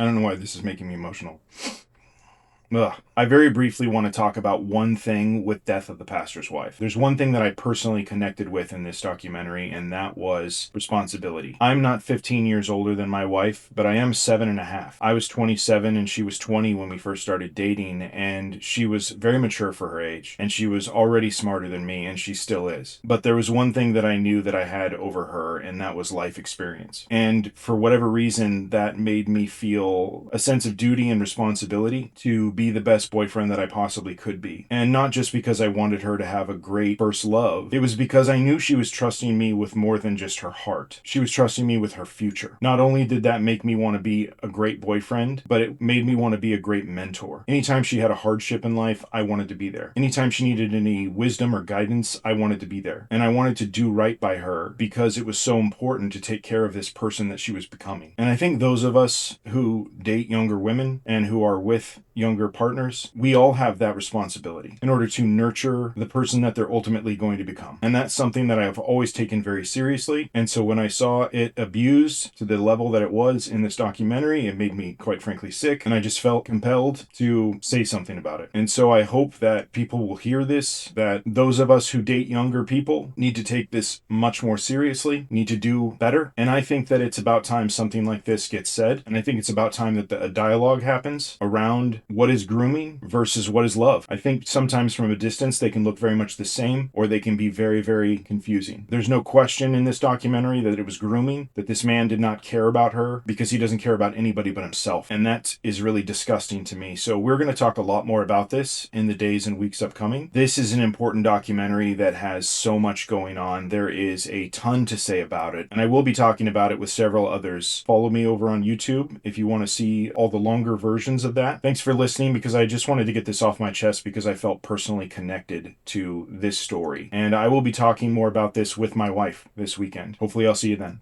I don't know why this is making me emotional. Ugh. I very briefly want to talk about one thing with Death of the Pastor's Wife. There's one thing that I personally connected with in this documentary, and that was responsibility. I'm not 15 years older than my wife, but I am 7.5. I was 27 and she was 20 when we first started dating, and she was very mature for her age, and she was already smarter than me, and she still is. But there was one thing that I knew that I had over her, and that was life experience. And for whatever reason, that made me feel a sense of duty and responsibility to be the best boyfriend that I possibly could be. And not just because I wanted her to have a great first love. It was because I knew she was trusting me with more than just her heart. She was trusting me with her future. Not only did that make me want to be a great boyfriend, but it made me want to be a great mentor. Anytime she had a hardship in life, I wanted to be there. Anytime she needed any wisdom or guidance, I wanted to be there. And I wanted to do right by her because it was so important to take care of this person that she was becoming. And I think those of us who date younger women and who are with younger partners, we all have that responsibility in order to nurture the person that they're ultimately going to become. And that's something that I've always taken very seriously. And so when I saw it abused to the level that it was in this documentary, it made me quite frankly sick. And I just felt compelled to say something about it. And so I hope that people will hear this, that those of us who date younger people need to take this much more seriously, need to do better. And I think that it's about time something like this gets said. And I think it's about time that a dialogue happens around what is grooming versus what is love. I think sometimes from a distance they can look very much the same, or they can be very, very confusing. There's no question in this documentary that it was grooming, that this man did not care about her because he doesn't care about anybody but himself. And that is really disgusting to me. So we're going to talk a lot more about this in the days and weeks upcoming. This is an important documentary that has so much going on. There is a ton to say about it, and I will be talking about it with several others. Follow me over on YouTube if you want to see all the longer versions of that. Thanks for listening, because I just wanted to get this off my chest because I felt personally connected to this story. And I will be talking more about this with my wife this weekend. Hopefully I'll see you then.